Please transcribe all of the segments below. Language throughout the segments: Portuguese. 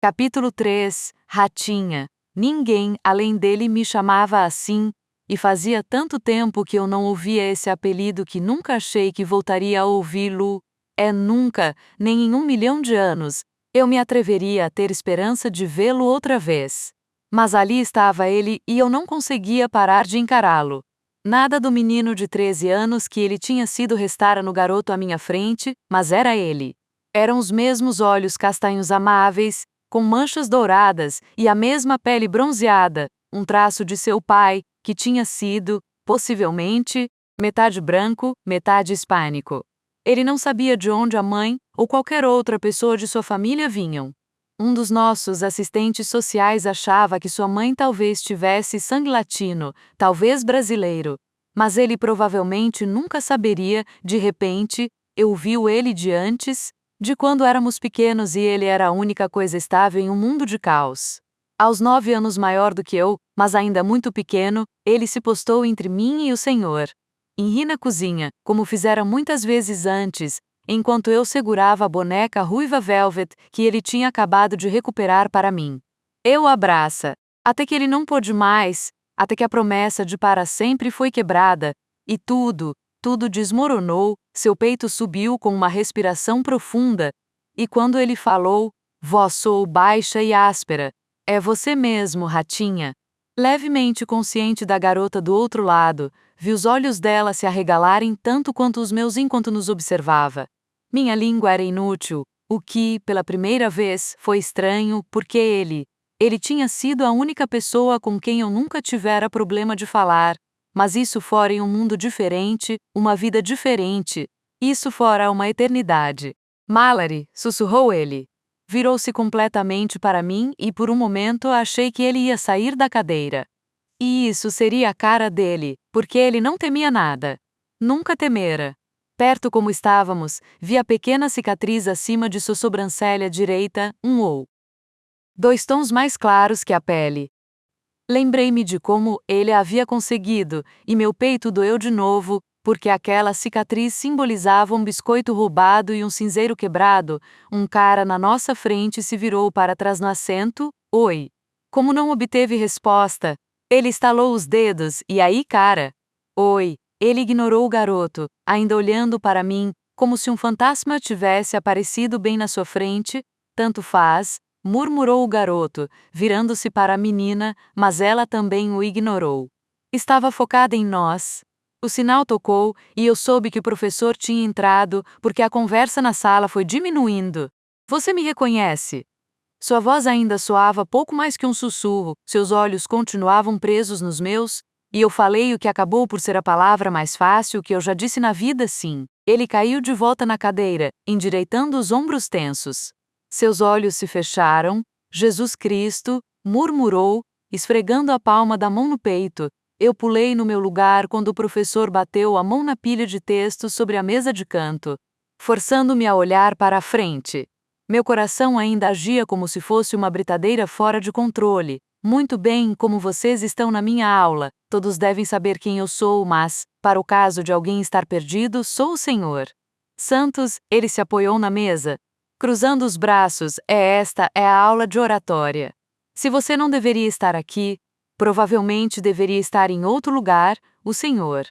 Capítulo 3 Ratinha. Ninguém, além dele, me chamava assim, e fazia tanto tempo que eu não ouvia esse apelido que nunca achei que voltaria a ouvi-lo. Nunca, nem em 1 milhão de anos, eu me atreveria a ter esperança de vê-lo outra vez. Mas ali estava ele e eu não conseguia parar de encará-lo. Nada do menino de 13 anos que ele tinha sido restara no garoto à minha frente, mas era ele. Eram os mesmos olhos castanhos amáveis, com manchas douradas e a mesma pele bronzeada, um traço de seu pai, que tinha sido, possivelmente, metade branco, metade hispânico. Ele não sabia de onde a mãe ou qualquer outra pessoa de sua família vinham. Um dos nossos assistentes sociais achava que sua mãe talvez tivesse sangue latino, talvez brasileiro. Mas ele provavelmente nunca saberia, de repente, eu vi-o ele de antes, de quando éramos pequenos e ele era a única coisa estável em um mundo de caos. Aos 9 anos maior do que eu, mas ainda muito pequeno, ele se postou entre mim e o Senhor. Ri na cozinha, como fizera muitas vezes antes, enquanto eu segurava a boneca ruiva Velvet que ele tinha acabado de recuperar para mim. Eu o abraça, até que ele não pôde mais, até que a promessa de para sempre foi quebrada, e tudo desmoronou, seu peito subiu com uma respiração profunda, e quando ele falou, voz soou baixa e áspera, é você mesmo, Ratinha. Levemente consciente da garota do outro lado, vi os olhos dela se arregalarem tanto quanto os meus enquanto nos observava. Minha língua era inútil, o que, pela primeira vez, foi estranho, porque ele tinha sido a única pessoa com quem eu nunca tivera problema de falar, mas isso fora em um mundo diferente, uma vida diferente, isso fora uma eternidade. Mallory, sussurrou ele. Virou-se completamente para mim e por um momento achei que ele ia sair da cadeira. E isso seria a cara dele, porque ele não temia nada. Nunca temera. Perto como estávamos, vi a pequena cicatriz acima de sua sobrancelha direita, 1 ou 2 tons mais claros que a pele. Lembrei-me de como ele a havia conseguido, e meu peito doeu de novo, porque aquela cicatriz simbolizava um biscoito roubado e um cinzeiro quebrado. Um cara na nossa frente se virou para trás no assento. Oi. Como não obteve resposta, ele estalou os dedos, e aí, cara? Oi. Ele ignorou o garoto, ainda olhando para mim, como se um fantasma tivesse aparecido bem na sua frente. Tanto faz, murmurou o garoto, virando-se para a menina, mas ela também o ignorou. Estava focada em nós. O sinal tocou, e eu soube que o professor tinha entrado, porque a conversa na sala foi diminuindo. Você me reconhece? Sua voz ainda soava pouco mais que um sussurro, seus olhos continuavam presos nos meus, e eu falei o que acabou por ser a palavra mais fácil que eu já disse na vida, sim. Ele caiu de volta na cadeira, endireitando os ombros tensos. Seus olhos se fecharam. Jesus Cristo, murmurou, esfregando a palma da mão no peito. Eu pulei no meu lugar quando o professor bateu a mão na pilha de textos sobre a mesa de canto, forçando-me a olhar para a frente. Meu coração ainda agia como se fosse uma britadeira fora de controle. Muito bem, como vocês estão na minha aula, todos devem saber quem eu sou, mas, para o caso de alguém estar perdido, sou o Senhor. Santos, ele se apoiou na mesa, cruzando os braços, esta é a aula de oratória. Se você não deveria estar aqui, provavelmente deveria estar em outro lugar, o Senhor.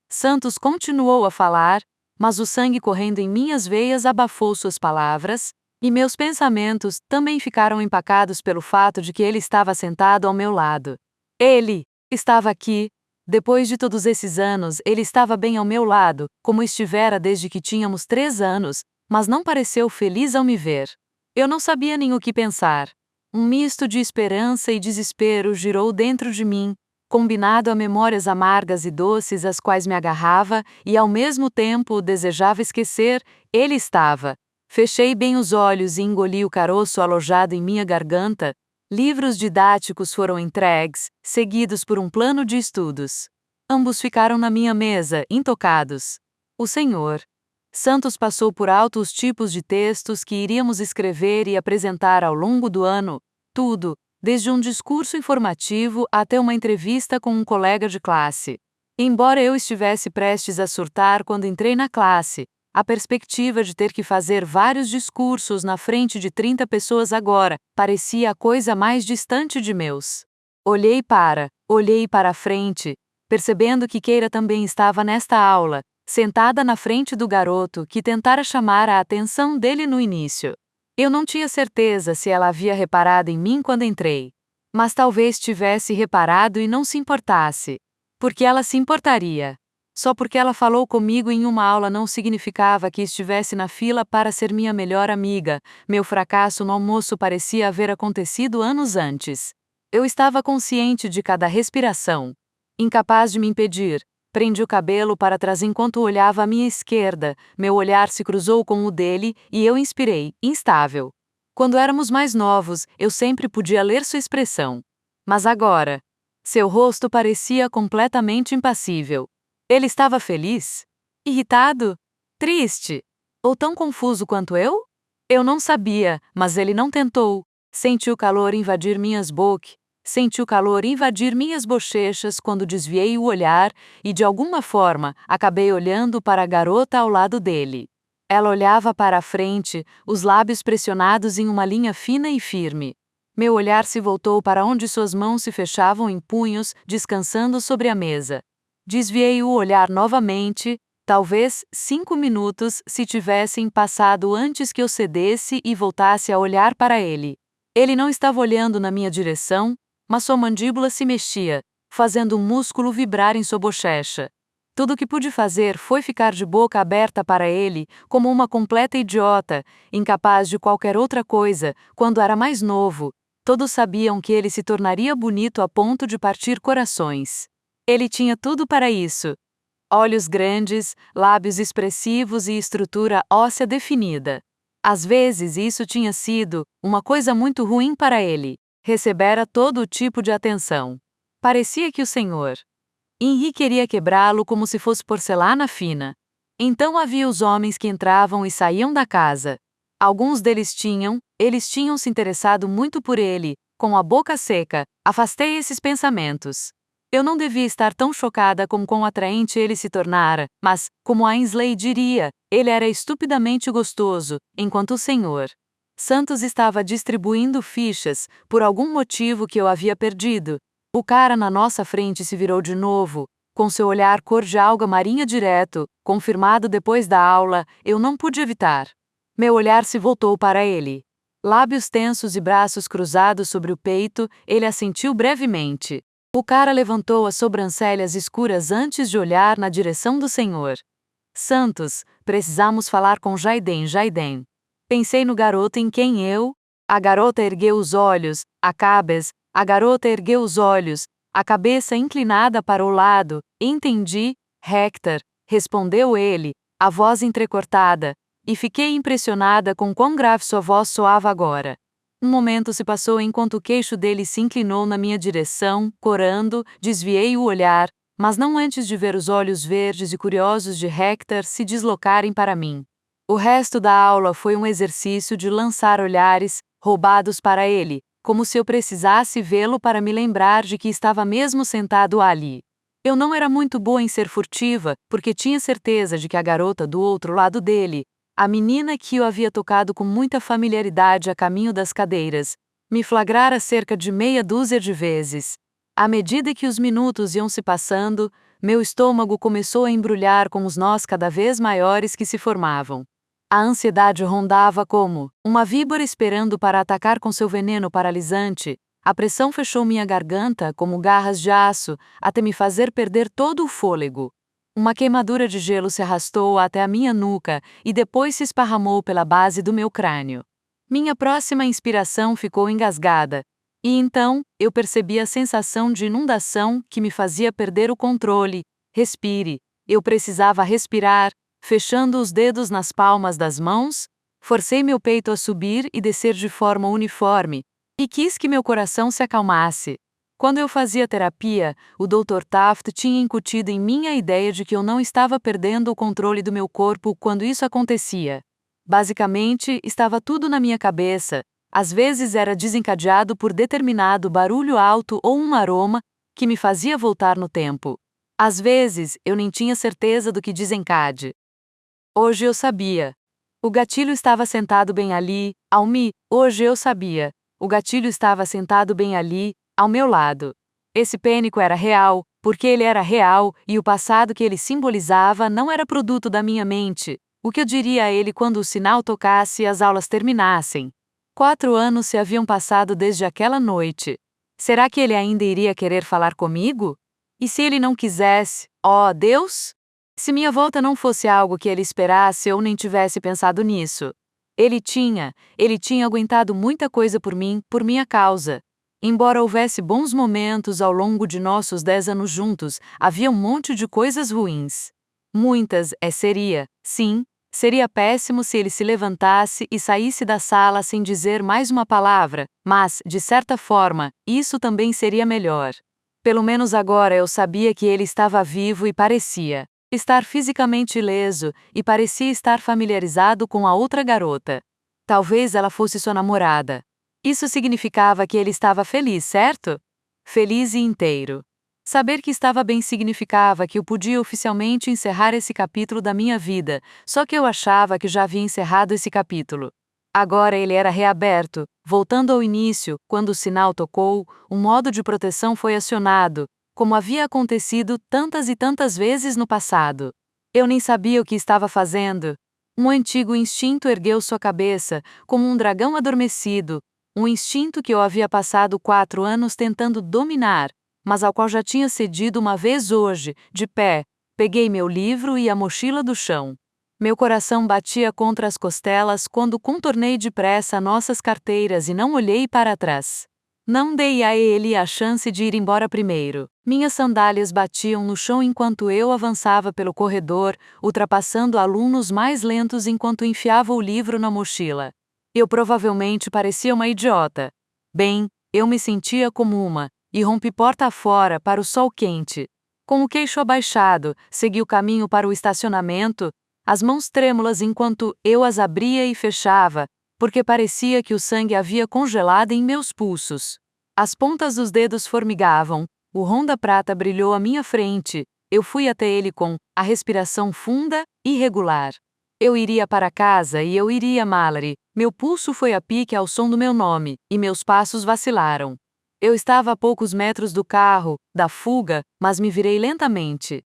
Santos continuou a falar, mas o sangue correndo em minhas veias abafou suas palavras, e meus pensamentos também ficaram empacados pelo fato de que ele estava sentado ao meu lado. Ele estava aqui. Depois de todos esses anos, ele estava bem ao meu lado, como estivera desde que tínhamos 3 anos, mas não pareceu feliz ao me ver. Eu não sabia nem o que pensar. Um misto de esperança e desespero girou dentro de mim, combinado a memórias amargas e doces às quais me agarrava e ao mesmo tempo desejava esquecer. Ele estava. Fechei bem os olhos e engoli o caroço alojado em minha garganta. Livros didáticos foram entregues, seguidos por um plano de estudos. Ambos ficaram na minha mesa, intocados. O Senhor. Santos passou por alto os tipos de textos que iríamos escrever e apresentar ao longo do ano, tudo, desde um discurso informativo até uma entrevista com um colega de classe. Embora eu estivesse prestes a surtar quando entrei na classe, A perspectiva de ter que fazer vários discursos na frente de 30 pessoas agora parecia a coisa mais distante de meus. Olhei para a frente, percebendo que Keira também estava nesta aula, sentada na frente do garoto que tentara chamar a atenção dele no início. Eu não tinha certeza se ela havia reparado em mim quando entrei. Mas talvez tivesse reparado e não se importasse. Porque ela se importaria. Só porque ela falou comigo em uma aula não significava que estivesse na fila para ser minha melhor amiga. Meu fracasso no almoço parecia haver acontecido anos antes. Eu estava consciente de cada respiração. Incapaz de me impedir, prendi o cabelo para trás enquanto olhava à minha esquerda. Meu olhar se cruzou com o dele e eu inspirei, instável. Quando éramos mais novos, eu sempre podia ler sua expressão. Mas agora, seu rosto parecia completamente impassível. Ele estava feliz? Irritado? Triste? Ou tão confuso quanto eu? Eu não sabia, mas ele não tentou. Senti o calor invadir minhas bochechas quando desviei o olhar e, de alguma forma, acabei olhando para a garota ao lado dele. Ela olhava para a frente, os lábios pressionados em uma linha fina e firme. Meu olhar se voltou para onde suas mãos se fechavam em punhos, descansando sobre a mesa. Desviei o olhar novamente, talvez 5 minutos se tivessem passado antes que eu cedesse e voltasse a olhar para ele. Ele não estava olhando na minha direção, mas sua mandíbula se mexia, fazendo um músculo vibrar em sua bochecha. Tudo o que pude fazer foi ficar de boca aberta para ele, como uma completa idiota, incapaz de qualquer outra coisa. Quando era mais novo, todos sabiam que ele se tornaria bonito a ponto de partir corações. Ele tinha tudo para isso. Olhos grandes, lábios expressivos e estrutura óssea definida. Às vezes isso tinha sido uma coisa muito ruim para ele. Recebera todo o tipo de atenção. Parecia que o Sr. Henry queria quebrá-lo como se fosse porcelana fina. Então havia os homens que entravam e saíam da casa. Alguns deles eles tinham se interessado muito por ele. Com a boca seca, afastei esses pensamentos. Eu não devia estar tão chocada com quão atraente ele se tornara, mas, como Ainsley diria, ele era estupidamente gostoso, enquanto o Sr. Santos estava distribuindo fichas, por algum motivo que eu havia perdido. O cara na nossa frente se virou de novo, com seu olhar cor de alga marinha direto, confirmado depois da aula. Eu não pude evitar. Meu olhar se voltou para ele. Lábios tensos e braços cruzados sobre o peito, ele assentiu brevemente. O cara levantou as sobrancelhas escuras antes de olhar na direção do Sr. Santos. Precisamos falar com Jaiden. Pensei no garoto em quem eu... A garota ergueu os olhos, a cabeça inclinada para o lado. Entendi, Hector, respondeu ele, a voz entrecortada, e fiquei impressionada com quão grave sua voz soava agora. Um momento se passou enquanto o queixo dele se inclinou na minha direção, corando. Desviei o olhar, mas não antes de ver os olhos verdes e curiosos de Hector se deslocarem para mim. O resto da aula foi um exercício de lançar olhares roubados para ele, como se eu precisasse vê-lo para me lembrar de que estava mesmo sentado ali. Eu não era muito boa em ser furtiva, porque tinha certeza de que a garota do outro lado dele, a menina que o havia tocado com muita familiaridade a caminho das cadeiras, me flagrara cerca de meia dúzia de vezes. À medida que os minutos iam se passando, meu estômago começou a embrulhar com os nós cada vez maiores que se formavam. A ansiedade rondava como uma víbora esperando para atacar com seu veneno paralisante. A pressão fechou minha garganta como garras de aço, até me fazer perder todo o fôlego. Uma queimadura de gelo se arrastou até a minha nuca e depois se esparramou pela base do meu crânio. Minha próxima inspiração ficou engasgada, e então eu percebi a sensação de inundação que me fazia perder o controle. Respire. Eu precisava respirar, fechando os dedos nas palmas das mãos. Forcei meu peito a subir e descer de forma uniforme, e quis que meu coração se acalmasse. Quando eu fazia terapia, o Dr. Taft tinha incutido em mim a ideia de que eu não estava perdendo o controle do meu corpo quando isso acontecia. Basicamente, estava tudo na minha cabeça. Às vezes era desencadeado por determinado barulho alto ou um aroma que me fazia voltar no tempo. Às vezes, eu nem tinha certeza do que desencade. Hoje eu sabia. O gatilho estava sentado bem ali, hoje eu sabia. O gatilho estava sentado bem ali, ao meu lado. Esse pânico era real, porque ele era real, e o passado que ele simbolizava não era produto da minha mente. O que eu diria a ele quando o sinal tocasse e as aulas terminassem? 4 anos se haviam passado desde aquela noite. Será que ele ainda iria querer falar comigo? E se ele não quisesse, ó Deus? Se minha volta não fosse algo que ele esperasse ou nem tivesse pensado nisso. Ele tinha aguentado muita coisa por mim, por minha causa. Embora houvesse bons momentos ao longo de nossos 10 anos juntos, havia um monte de coisas ruins. Muitas, seria péssimo se ele se levantasse e saísse da sala sem dizer mais uma palavra, mas, de certa forma, isso também seria melhor. Pelo menos agora eu sabia que ele estava vivo e parecia estar fisicamente ileso, e parecia estar familiarizado com a outra garota. Talvez ela fosse sua namorada. Isso significava que ele estava feliz, certo? Feliz e inteiro. Saber que estava bem significava que eu podia oficialmente encerrar esse capítulo da minha vida, só que eu achava que já havia encerrado esse capítulo. Agora ele era reaberto, voltando ao início, quando o sinal tocou, um modo de proteção foi acionado, como havia acontecido tantas e tantas vezes no passado. Eu nem sabia o que estava fazendo. Um antigo instinto ergueu sua cabeça, como um dragão adormecido, um instinto que eu havia passado 4 anos tentando dominar, mas ao qual já tinha cedido uma vez hoje, de pé. Peguei meu livro e a mochila do chão. Meu coração batia contra as costelas quando contornei depressa nossas carteiras e não olhei para trás. Não dei a ele a chance de ir embora primeiro. Minhas sandálias batiam no chão enquanto eu avançava pelo corredor, ultrapassando alunos mais lentos enquanto enfiava o livro na mochila. Eu provavelmente parecia uma idiota. Bem, eu me sentia como uma, e rompi porta afora para o sol quente. Com o queixo abaixado, segui o caminho para o estacionamento, as mãos trêmulas enquanto eu as abria e fechava, porque parecia que o sangue havia congelado em meus pulsos. As pontas dos dedos formigavam, o Honda prata brilhou à minha frente, eu fui até ele com a respiração funda e regular. Eu iria para casa e eu iria a Mallory, meu pulso foi a pique ao som do meu nome, e meus passos vacilaram. Eu estava a poucos metros do carro, da fuga, mas me virei lentamente.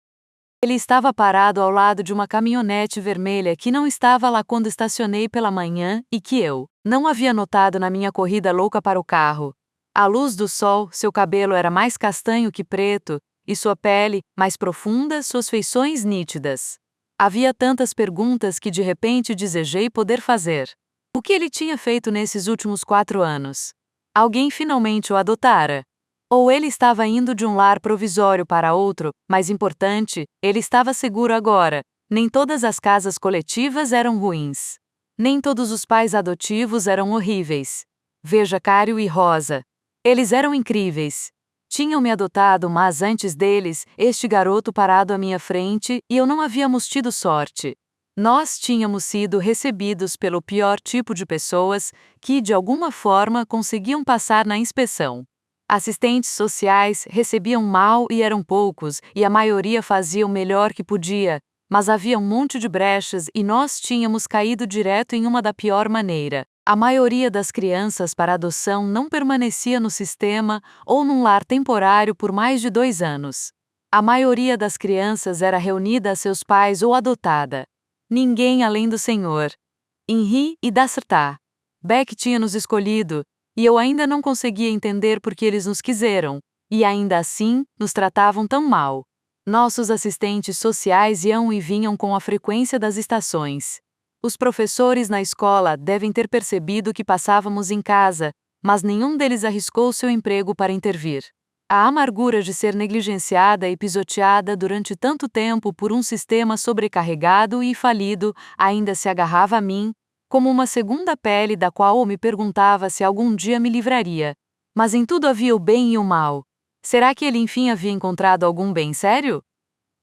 Ele estava parado ao lado de uma caminhonete vermelha que não estava lá quando estacionei pela manhã e que eu não havia notado na minha corrida louca para o carro. À luz do sol, seu cabelo era mais castanho que preto, e sua pele, mais profunda, suas feições nítidas. Havia tantas perguntas que de repente desejei poder fazer. O que ele tinha feito nesses últimos 4 anos? Alguém finalmente o adotara. Ou ele estava indo de um lar provisório para outro, mais importante, ele estava seguro agora. Nem todas as casas coletivas eram ruins. Nem todos os pais adotivos eram horríveis. Veja Cário e Rosa. Eles eram incríveis. Tinham me adotado, mas antes deles, este garoto parado à minha frente e eu não havíamos tido sorte. Nós tínhamos sido recebidos pelo pior tipo de pessoas que, de alguma forma, conseguiam passar na inspeção. Assistentes sociais recebiam mal e eram poucos, e a maioria fazia o melhor que podia, mas havia um monte de brechas e nós tínhamos caído direto em uma da pior maneira. A maioria das crianças para adoção não permanecia no sistema ou num lar temporário por mais de 2 anos. A maioria das crianças era reunida a seus pais ou adotada. Ninguém além do Senhor. Henri e Dassertá. Beck tinha nos escolhido, e eu ainda não conseguia entender por que eles nos quiseram, e ainda assim, nos tratavam tão mal. Nossos assistentes sociais iam e vinham com a frequência das estações. Os professores na escola devem ter percebido que passávamos em casa, mas nenhum deles arriscou seu emprego para intervir. A amargura de ser negligenciada e pisoteada durante tanto tempo por um sistema sobrecarregado e falido ainda se agarrava a mim, como uma segunda pele da qual eu me perguntava se algum dia me livraria. Mas em tudo havia o bem e o mal. Será que ele enfim havia encontrado algum bem sério?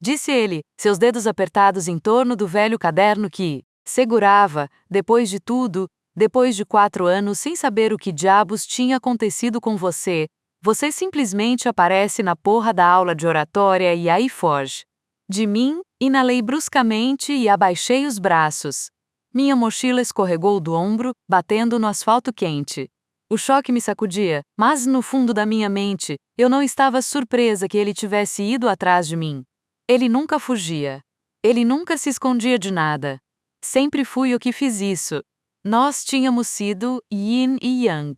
Disse ele, seus dedos apertados em torno do velho caderno que segurava, depois de tudo, depois de 4 anos sem saber o que diabos tinha acontecido com você, você simplesmente aparece na porra da aula de oratória e aí foge. De mim, Inalei bruscamente e abaixei os braços. Minha mochila escorregou do ombro, batendo no asfalto quente. O choque me sacudia, mas no fundo da minha mente, eu não estava surpresa que ele tivesse ido atrás de mim. Ele nunca fugia. Ele nunca se escondia de nada. Sempre fui eu que fiz isso. Nós tínhamos sido yin e yang.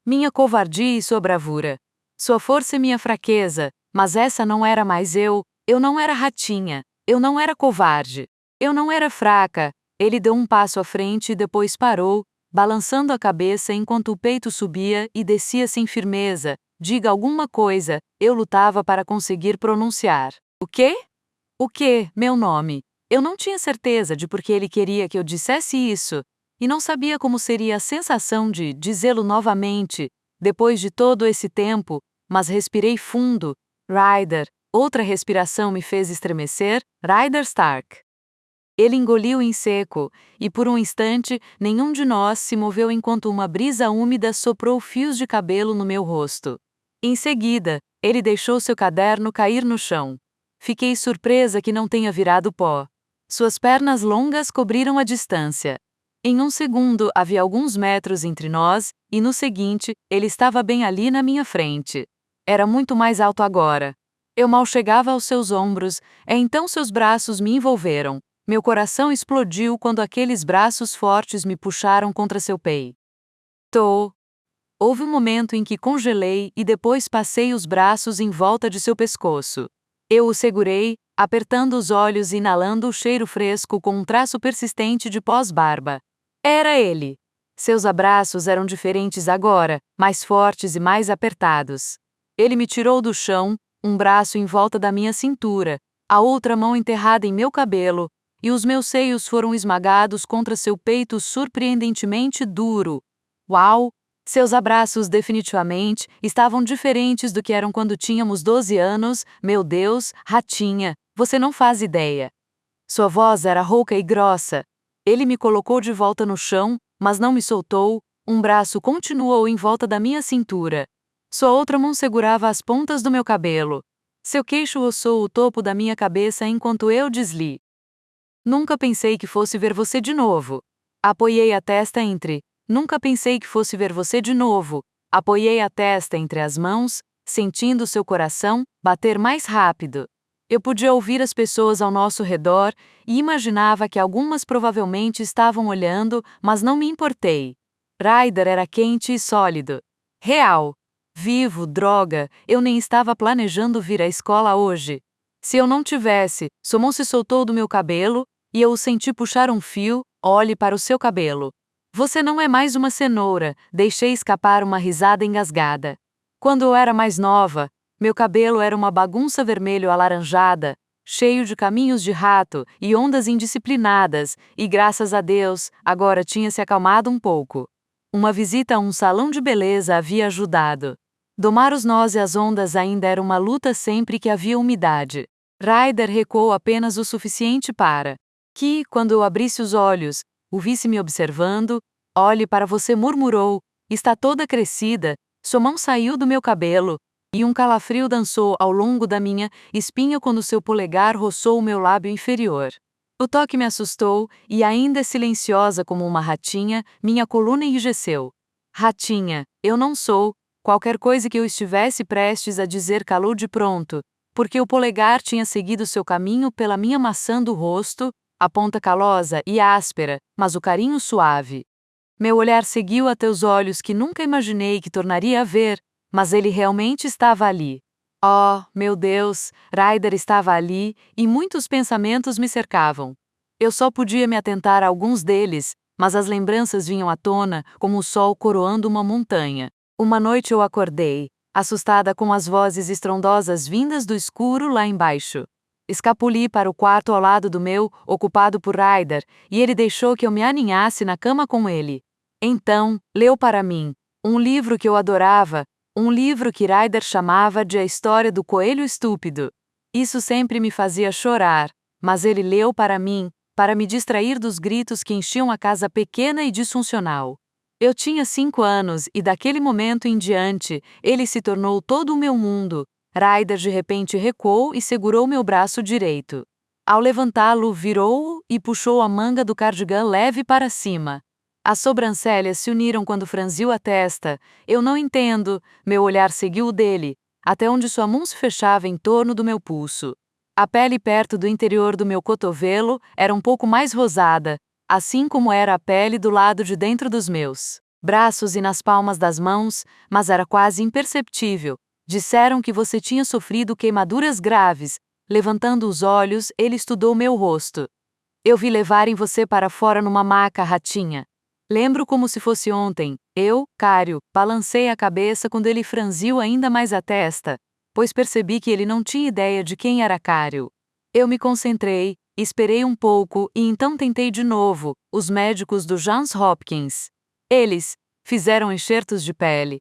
Minha covardia e sua bravura. Sua força e minha fraqueza, mas essa não era mais eu não era ratinha, eu não era covarde, eu não era fraca. Ele deu um passo à frente e depois parou, balançando a cabeça enquanto o peito subia e descia sem firmeza. Diga alguma coisa, eu lutava para conseguir pronunciar. O quê? O quê? Meu nome. Eu não tinha certeza de por que ele queria que eu dissesse isso, e não sabia como seria a sensação de dizê-lo novamente, depois de todo esse tempo, mas respirei fundo. Ryder. Outra respiração me fez estremecer. Ryder Stark. Ele engoliu em seco, e por um instante, nenhum de nós se moveu enquanto uma brisa úmida soprou fios de cabelo no meu rosto. Em seguida, ele deixou seu caderno cair no chão. Fiquei surpresa que não tenha virado pó. Suas pernas longas cobriram a distância. Em um segundo havia alguns metros entre nós, e no seguinte, ele estava bem ali na minha frente. Era muito mais alto agora. Eu mal chegava aos seus ombros, então seus braços me envolveram. Meu coração explodiu quando aqueles braços fortes me puxaram contra seu peito. Houve um momento em que congelei e depois passei os braços em volta de seu pescoço. Eu o segurei, apertando os olhos e inalando o cheiro fresco com um traço persistente de pós-barba. Era ele. Seus abraços eram diferentes agora, mais fortes e mais apertados. Ele me tirou do chão, um braço em volta da minha cintura, a outra mão enterrada em meu cabelo, e os meus seios foram esmagados contra seu peito surpreendentemente duro. Uau! Seus abraços definitivamente estavam diferentes do que eram quando tínhamos 12 anos. Meu Deus, ratinha, você não faz ideia. Sua voz era rouca e grossa. Ele me colocou de volta no chão, mas não me soltou. Um braço continuou em volta da minha cintura. Sua outra mão segurava as pontas do meu cabelo. Seu queixo roçou o topo da minha cabeça enquanto eu desli. Nunca pensei que fosse ver você de novo. Apoiei a testa entre. Nunca pensei que fosse ver você de novo. Apoiei a testa entre as mãos, sentindo seu coração bater mais rápido. Eu podia ouvir as pessoas ao nosso redor e imaginava que algumas provavelmente estavam olhando, mas não me importei. Ryder era quente e sólido. Real. Vivo, droga, eu nem estava planejando vir à escola hoje. Se eu não tivesse, sua mão se soltou do meu cabelo, e eu o senti puxar um fio. Olhe para o seu cabelo. Você não é mais uma cenoura, deixei escapar uma risada engasgada. Quando eu era mais nova, meu cabelo era uma bagunça vermelho-alaranjada, cheio de caminhos de rato e ondas indisciplinadas, e graças a Deus, agora tinha se acalmado um pouco. Uma visita a um salão de beleza havia ajudado. Domar os nós e as ondas ainda era uma luta sempre que havia umidade. Ryder recuou apenas o suficiente para que, quando eu abrisse os olhos, o visse me observando. Olhe para você, murmurou. Está toda crescida. Sua mão saiu do meu cabelo, e um calafrio dançou ao longo da minha espinha quando seu polegar roçou o meu lábio inferior. O toque me assustou, e ainda silenciosa como uma ratinha, minha coluna enrijeceu. Ratinha, eu não sou. Qualquer coisa que eu estivesse prestes a dizer calou de pronto, porque o polegar tinha seguido seu caminho pela minha maçã do rosto, a ponta calosa e áspera, mas o carinho suave. Meu olhar seguiu até os olhos que nunca imaginei que tornaria a ver, mas ele realmente estava ali. Oh, meu Deus, Ryder estava ali, e muitos pensamentos me cercavam. Eu só podia me atentar a alguns deles, mas as lembranças vinham à tona como o sol coroando uma montanha. Uma noite eu acordei, assustada com as vozes estrondosas vindas do escuro lá embaixo. Escapuli para o quarto ao lado do meu, ocupado por Ryder, e ele deixou que eu me aninhasse na cama com ele. Então, leu para mim um livro que eu adorava, um livro que Ryder chamava de A História do Coelho Estúpido. Isso sempre me fazia chorar, mas ele leu para mim, para me distrair dos gritos que enchiam a casa pequena e disfuncional. Eu tinha 5 anos e daquele momento em diante, ele se tornou todo o meu mundo. Ryder de repente recuou e segurou meu braço direito. Ao levantá-lo, virou-o e puxou a manga do cardigã leve para cima. As sobrancelhas se uniram quando franziu a testa. Eu não entendo. Meu olhar seguiu o dele, até onde sua mão se fechava em torno do meu pulso. A pele perto do interior do meu cotovelo era um pouco mais rosada, assim como era a pele do lado de dentro dos meus braços e nas palmas das mãos, mas era quase imperceptível. Disseram que você tinha sofrido queimaduras graves. Levantando os olhos, ele estudou meu rosto. Eu vi levarem você para fora numa maca, ratinha. Lembro como se fosse ontem. Eu, Cário, balancei a cabeça quando ele franziu ainda mais a testa, pois percebi que ele não tinha ideia de quem era Cário. Eu me concentrei, esperei um pouco e então tentei de novo. Os médicos do Johns Hopkins. Eles fizeram enxertos de pele,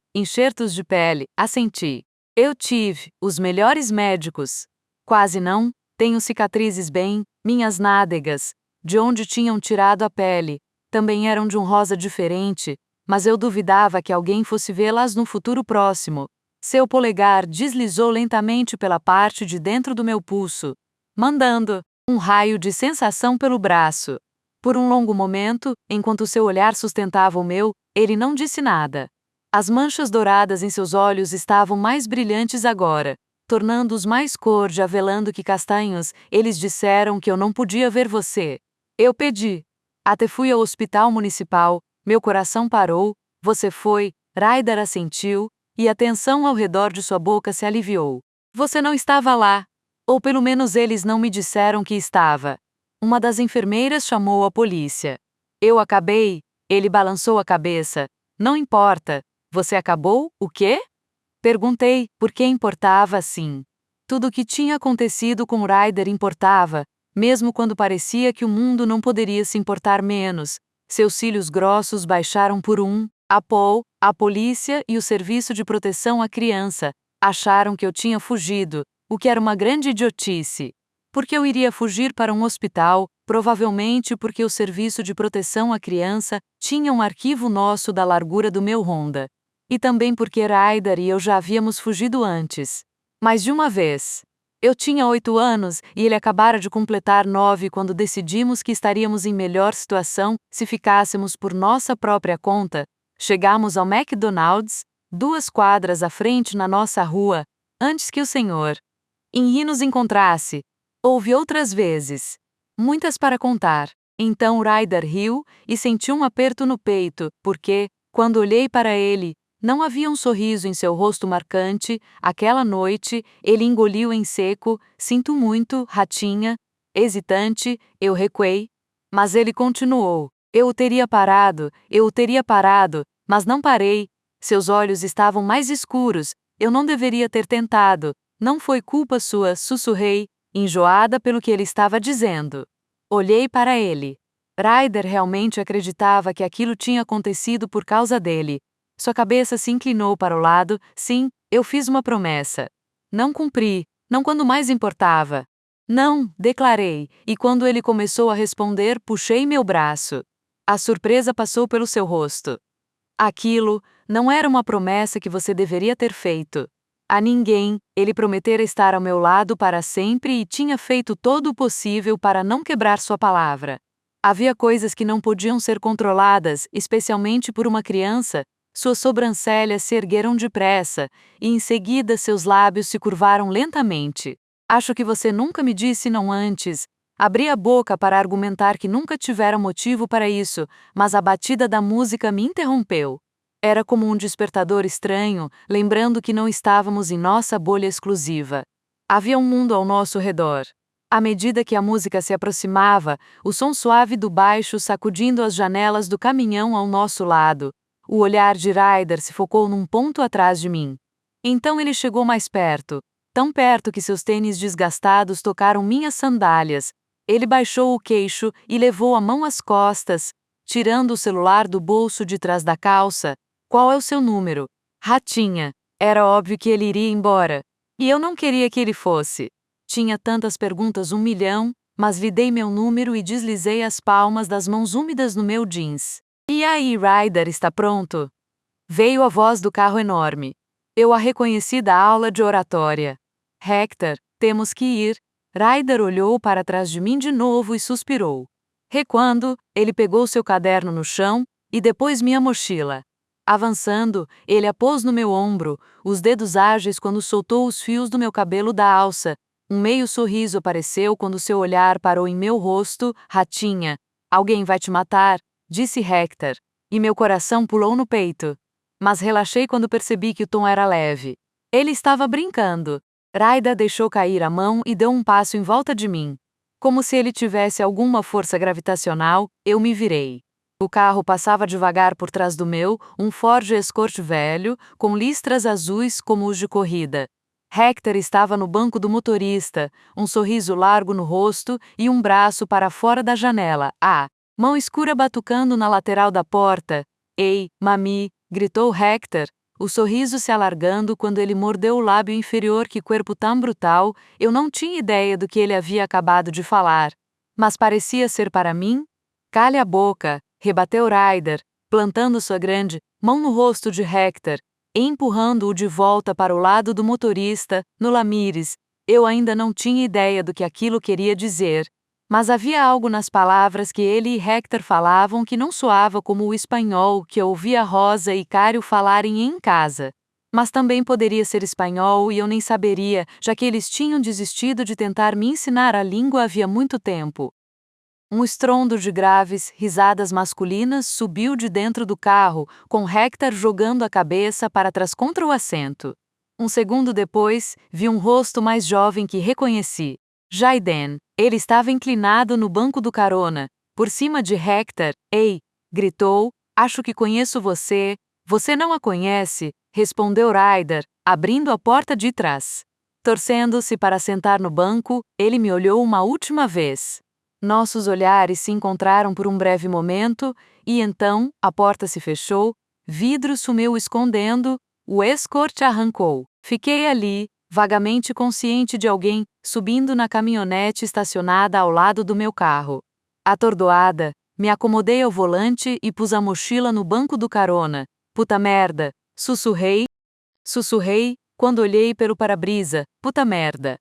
assenti. Eu tive os melhores médicos. Quase não, tenho cicatrizes bem, minhas nádegas, de onde tinham tirado a pele, também eram de um rosa diferente, mas eu duvidava que alguém fosse vê-las no futuro próximo. Seu polegar deslizou lentamente pela parte de dentro do meu pulso, mandando um raio de sensação pelo braço. Por um longo momento, enquanto seu olhar sustentava o meu, ele não disse nada. As manchas douradas em seus olhos estavam mais brilhantes agora, tornando-os mais cor de avelã que castanhos. Eles disseram que eu não podia ver você. Eu pedi. Até fui ao hospital municipal, meu coração parou, você foi, Ryder assentiu, e a tensão ao redor de sua boca se aliviou. Você não estava lá. Ou pelo menos eles não me disseram que estava. Uma das enfermeiras chamou a polícia. Eu acabei, ele balançou a cabeça. Não importa. Você acabou, o quê? Perguntei, por que importava assim? Tudo o que tinha acontecido com Ryder importava, mesmo quando parecia que o mundo não poderia se importar menos. Seus cílios grossos baixaram por um. A Paul, a polícia e o Serviço de Proteção à Criança acharam que eu tinha fugido, o que era uma grande idiotice. Porque eu iria fugir para um hospital, provavelmente porque o Serviço de Proteção à Criança tinha um arquivo nosso da largura do meu Honda. E também porque Ryder e eu já havíamos fugido antes. Mais de uma vez. Eu tinha 8 anos e ele acabara de completar 9 quando decidimos que estaríamos em melhor situação se ficássemos por nossa própria conta. Chegamos ao McDonald's, 2 quadras à frente na nossa rua, antes que o Sr. Henry nos encontrasse. Houve outras vezes. Muitas para contar. Então Ryder riu e sentiu um aperto no peito, porque, quando olhei para ele, não havia um sorriso em seu rosto marcante. Aquela noite, ele engoliu em seco. Sinto muito, ratinha. Hesitante, eu recuei. Mas ele continuou. Eu o teria parado, mas não parei. Seus olhos estavam mais escuros. Eu não deveria ter tentado. Não foi culpa sua, sussurrei, enjoada pelo que ele estava dizendo. Olhei para ele. Ryder realmente acreditava que aquilo tinha acontecido por causa dele. Sua cabeça se inclinou para o lado. Sim, eu fiz uma promessa. Não cumpri, não quando mais importava. Não, declarei, e quando ele começou a responder, puxei meu braço. A surpresa passou pelo seu rosto. Aquilo não era uma promessa que você deveria ter feito. A ninguém, ele prometera estar ao meu lado para sempre e tinha feito todo o possível para não quebrar sua palavra. Havia coisas que não podiam ser controladas, especialmente por uma criança. Suas sobrancelhas se ergueram depressa, e em seguida seus lábios se curvaram lentamente. Acho que você nunca me disse não antes. Abri a boca para argumentar que nunca tivera motivo para isso, mas a batida da música me interrompeu. Era como um despertador estranho, lembrando que não estávamos em nossa bolha exclusiva. Havia um mundo ao nosso redor. À medida que a música se aproximava, o som suave do baixo sacudindo as janelas do caminhão ao nosso lado. O olhar de Ryder se focou num ponto atrás de mim. Então ele chegou mais perto, tão perto que seus tênis desgastados tocaram minhas sandálias. Ele baixou o queixo e levou a mão às costas, tirando o celular do bolso de trás da calça. Qual é o seu número? Ratinha. Era óbvio que ele iria embora. E eu não queria que ele fosse. Tinha tantas perguntas, 1 milhão, mas lhe dei meu número e deslizei as palmas das mãos úmidas no meu jeans. E aí, Ryder, está pronto? Veio a voz do carro enorme. Eu a reconheci da aula de oratória. Hector, temos que ir. Ryder olhou para trás de mim de novo e suspirou. Recuando, ele pegou seu caderno no chão e depois minha mochila. Avançando, ele a pôs no meu ombro, os dedos ágeis quando soltou os fios do meu cabelo da alça. Um meio sorriso apareceu quando seu olhar parou em meu rosto. Ratinha, alguém vai te matar, disse Hector, e meu coração pulou no peito. Mas relaxei quando percebi que o tom era leve. Ele estava brincando. Ryder deixou cair a mão e deu um passo em volta de mim. Como se ele tivesse alguma força gravitacional, eu me virei. O carro passava devagar por trás do meu, um Ford Escort velho, com listras azuis como os de corrida. Hector estava no banco do motorista, um sorriso largo no rosto e um braço para fora da janela. Mão escura batucando na lateral da porta. Ei, mami, gritou Hector, o sorriso se alargando quando ele mordeu o lábio inferior. Que corpo tão brutal, eu não tinha ideia do que ele havia acabado de falar. Mas parecia ser para mim. Cale a boca, rebateu Ryder, plantando sua grande mão no rosto de Hector e empurrando-o de volta para o lado do motorista. No Lamires, eu ainda não tinha ideia do que aquilo queria dizer. Mas havia algo nas palavras que ele e Hector falavam que não soava como o espanhol que eu ouvia Rosa e Cário falarem em casa. Mas também poderia ser espanhol e eu nem saberia, já que eles tinham desistido de tentar me ensinar a língua havia muito tempo. Um estrondo de graves, risadas masculinas subiu de dentro do carro, com Hector jogando a cabeça para trás contra o assento. Um segundo depois, vi um rosto mais jovem que reconheci. Jaiden. Ele estava inclinado no banco do carona, por cima de Hector. Ei! Gritou. Acho que conheço você. Você não a conhece? Respondeu Ryder, abrindo a porta de trás. Torcendo-se para sentar no banco, ele me olhou uma última vez. Nossos olhares se encontraram por um breve momento, e então, a porta se fechou, vidro sumiu escondendo, o Escort arrancou. Fiquei ali, vagamente consciente de alguém subindo na caminhonete estacionada ao lado do meu carro. Atordoada, me acomodei ao volante e pus a mochila no banco do carona. Puta merda! Sussurrei, quando olhei pelo para-brisa. Puta merda!